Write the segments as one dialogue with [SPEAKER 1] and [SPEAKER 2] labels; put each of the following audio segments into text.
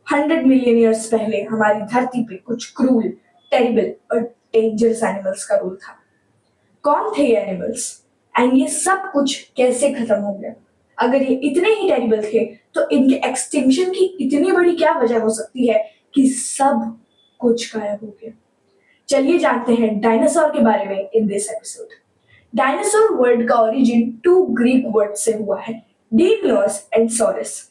[SPEAKER 1] 100 million years पहले हमारी धरती पे कुछ क्रूल, टेरिबल और डेंजरस एनिमल्स का रूल था। कौन थे ये एनिमल्स एंड ये सब कुछ कैसे खत्म हो गया? अगर ये इतने ही टेरिबल थे तो इनके एक्सटिंक्शन की इतनी बड़ी क्या वजह हो सकती है कि सब कुछ गायब हो गया? चलिए जानते हैं डायनासोर के बारे में in this episode. Dinosaur word का ओरिजिन 2 ग्रीक वर्ड से हुआ है, डीमियोस एंड सॉरस।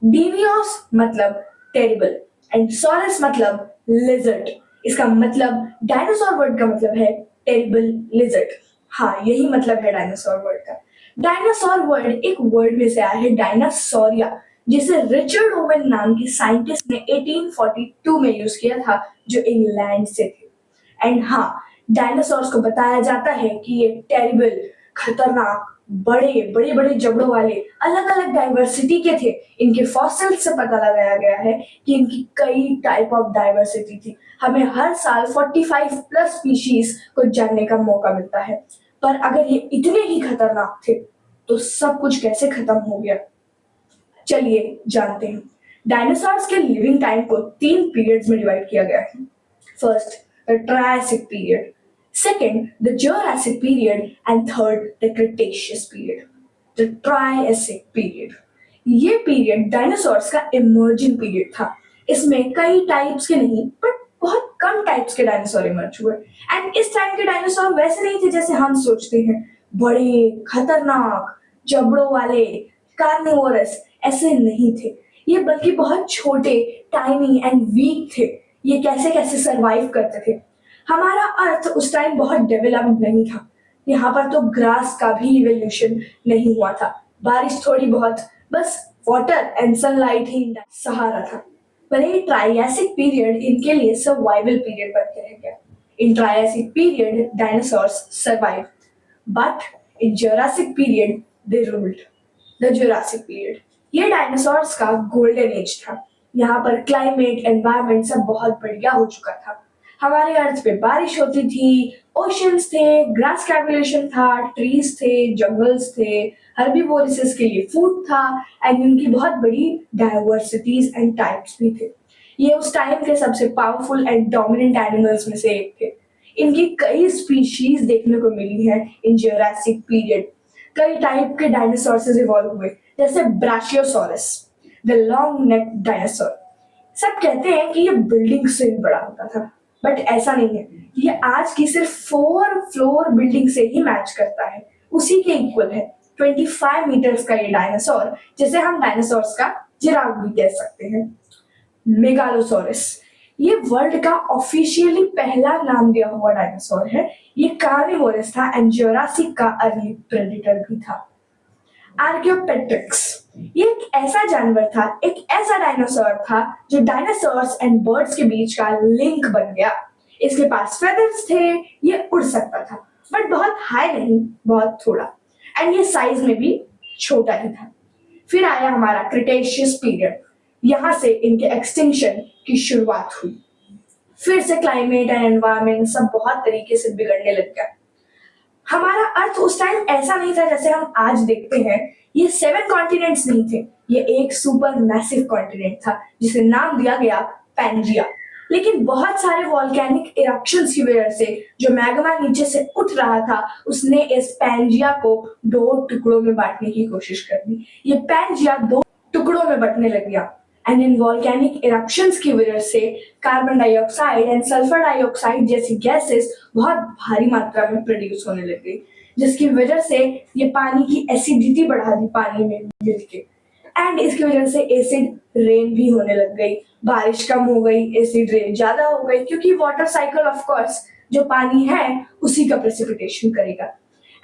[SPEAKER 1] डीमियोस मतलब टेरिबल एंड सॉरस मतलब लिजर्ड। इसका मतलब डायनासोर वर्ड का मतलब है टेरिबल लिजर्ड। हाँ, यही मतलब है डायनासोर वर्ड का। डायनासोर वर्ड एक वर्ड में से आया है डायनासोरिया, जिसे रिचर्ड ओवन नाम के साइंटिस्ट ने 1842 में यूज किया था, जो इंग्लैंड से थे। एंड हाँ, डायनासोर्स को बताया जाता है कि ये टेरिबल, खतरनाक, बड़े बड़े बड़े जबड़ों वाले, अलग अलग डाइवर्सिटी के थे। इनके फॉसिल्स से पता लगाया गया है कि इनकी कई टाइप ऑफ डाइवर्सिटी थी। हमें हर साल 45 प्लस स्पीशीज को जानने का मौका मिलता है। पर अगर ये इतने ही खतरनाक थे तो सब कुछ कैसे खत्म हो गया? चलिए जानते हैं। डायनासोर्स के लिविंग टाइम को 3 पीरियड्स में डिवाइड किया गया है। First, the Triassic period, second, the Jurassic period, and third, the Cretaceous period. The Triassic period. ये पीरियड डायनासोर्स का इमर्जिंग पीरियड था। इसमें कई टाइप्स के नहीं, बट बहुत कम टाइप्स के डायनासोर इमर्ज हुए। एंड इस टाइम के डायनासोर वैसे नहीं थे जैसे हम सोचते हैं, बड़े, खतरनाक, जबड़ों वाले, कार्निवोरस, ऐसे नहीं थे ये, बल्कि बहुत छोटे, टाइनी एंड वीक थे। ये कैसे कैसे सरवाइव करते थे? हमारा अर्थ उस टाइम बहुत डेवलप्ड नहीं था। यहाँ पर तो ग्रास का भी इवोल्यूशन नहीं हुआ था। बारिश थोड़ी बहुत, बस वाटर एंड सनलाइट ही सहारा था। पर ये ट्राइएसिक पीरियड इनके लिए सर्वाइवल पीरियड बन के रह गया। In Triassic period dinosaurs survive, but in Jurassic period they ruled. The Jurassic period, ये डायनासोर्स का गोल्डन एज था। यहाँ पर क्लाइमेट, एनवायरनमेंट सब बहुत बढ़िया हो चुका था। हमारे अर्थ पे बारिश होती थी, ओशंस थे, ग्रास का एवोल्यूशन था, ट्रीज थे, जंगल्स थे, हर्बीवोरस के लिए फूड था, एंड इनकी बहुत बड़ी डाइवर्सिटीज एंड टाइप्स भी थे। ये उस टाइम के सबसे पावरफुल एंड डोमिनेंट एनिमल्स में से एक थे। इनकी कई स्पीशीज देखने को मिली है इन जुरासिक पीरियड। कई टाइप के डायनासोर्स इवॉल्व हुए, जैसे brachiosaurus, the long neck dinosaur. सब कहते हैं कि ये बिल्डिंग से भी बड़ा होता था, बट ऐसा नहीं है। ये आज की सिर्फ 4 फ्लोर बिल्डिंग से ही मैच करता है, उसी के इक्वल है। 25 मीटर्स का ये डायनासोर, जिसे हम डायनासोर्स का जिराफ भी कह सकते हैं। मेगालोसोरस, ये वर्ल्ड का ऑफिशियली पहला नाम दिया हुआ डायनासोर है। ये कार्निवोरस था एंड जुरासिक का अर्ली प्रेडेटर भी था। आर्कियोपेट्रिक्स, ये एक ऐसा जानवर था, एक ऐसा डायनासोर था जो डायनासोर्स एंड बर्ड्स के बीच का लिंक बन गया। इसके पास फेदर्स थे, ये उड़ सकता था, बट बहुत हाई नहीं, बहुत थोड़ा, एंड ये साइज में भी छोटा ही था। फिर आया हमारा क्रिटेशियस पीरियड। यहाँ से इनके एक्सटिंक्शन की शुरुआत हुई। फिर से क्लाइमेट एंड एनवायरनमेंट सब बहुत तरीके से बिगड़ने लग गया। हमारा अर्थ उस टाइम ऐसा नहीं था जैसे हम आज देखते हैं। ये 7 कॉन्टिनेंट्स नहीं थे, ये एक सुपर मैसिव कॉन्टिनेंट था जिसे नाम दिया गया पैंजिया। लेकिन बहुत सारे वॉल्केनिक इरप्शंस की वजह से जो मैग्मा नीचे से उठ रहा था, उसने इस पैंजिया को 2 टुकड़ों में बांटने की कोशिश कर दी। ये पैंजिया 2 टुकड़ों में बंटने लग गया। एंड इन वॉल्केनिक इरप्शंस की वजह से carbon dioxide and sulphur dioxide जैसी गैसेस बहुत भारी मात्रा में प्रोड्यूस होने लग गई, जिसकी वजह से ये पानी की एसिडिटी बढ़ा दी पानी में मिलके। एंड इसकी वजह से एसिड रेन भी होने लग गई, बारिश कम हो गई, एसिड रेन ज्यादा हो गई, क्योंकि वाटर साइकिल ऑफ कोर्स जो पानी है उसी का प्रेसिपिटेशन करेगा।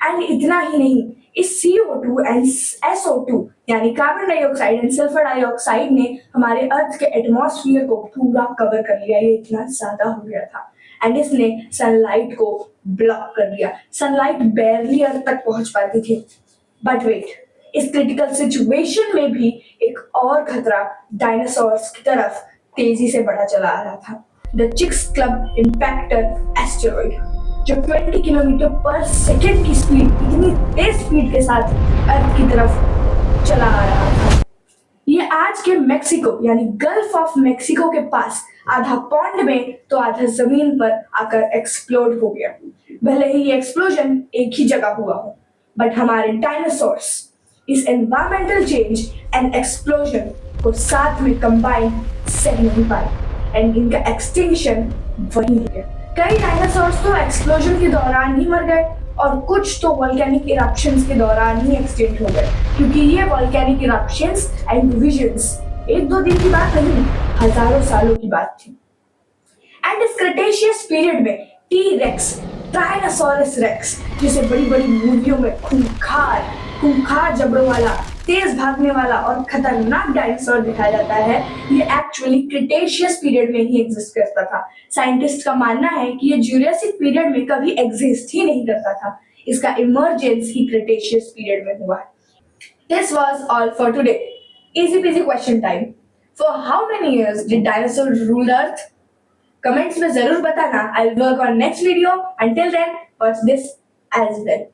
[SPEAKER 1] एंड इतना ही नहीं, इस CO2 एंड SO2 यानी carbon dioxide and sulphur dioxide ने हमारे अर्थ के एटमॉस्फेयर को पूरा कवर कर लिया। ये इतना ज्यादा हो गया था एंड इसने सनलाइट को ब्लॉक कर दिया। सनलाइट बैरली अर्थ तक पहुंच पाती थी। बट वेट, इस क्रिटिकल सिचुएशन में भी एक और खतरा डायनासोर्स की तरफ तेजी से बढ़ा चला आ रहा था। द चिक्स-क्लब इम्पैक्टर एस्टेरॉइड, जो 20 किलोमीटर पर सेकेंड की स्पीड, इतनी तेज स्पीड के साथ अर्थ की तरफ चला आ रहा था। ये आज के मेक्सिको यानी गल्फ ऑफ मेक्सिको के पास आधा पॉन्ड में तो आधा जमीन पर आकर एक्सप्लोड हो गया। भले ही ये एक्सप्लोजन एक ही जगह हुआ हो, बट हमारे डायनासोर्स इस एनवायरमेंटल चेंज एंड एक्सप्लोजन को साथ में कंबाइन सह नहीं पाए एंड इनका एक्सटिंक्शन वही हो गया। कई डायनासोर्स तो एक्सप्लोजन के दौरान ही मर गए और कुछ तो वोल्केनिक इरप्शंस के दौरान ही एक्सटिंक्ट हो गए, क्योंकि ये वोल्केनिक इरप्शंस एंड डिविजन्स एक दो दिन की बात नहीं, हजारों सालों की बात थी। एंड इस क्रिटेशियस पीरियड में टी रेक्स, ट्राइनोसॉरस रेक्स, जिसे बड़ी बड़ी मूवियों में खूंखार जबड़ों वाला, तेज भागने वाला और खतरनाक डायनासोर दिखाया जाता है, ये एक्चुअली क्रिटेशियस पीरियड में ही एग्जिस्ट करता था। साइंटिस्ट का मानना है कि ये ज्यूरासिक पीरियड में कभी एग्जिस्ट ही नहीं करता था, इसका इमर्जेंस ही क्रिटेशियस पीरियड में हुआ है। This was all for today. Easy peasy question time. For how many years did dinosaurs rule Earth? Comments में जरूर बताना. I'll work on next video. Until then, watch this as well.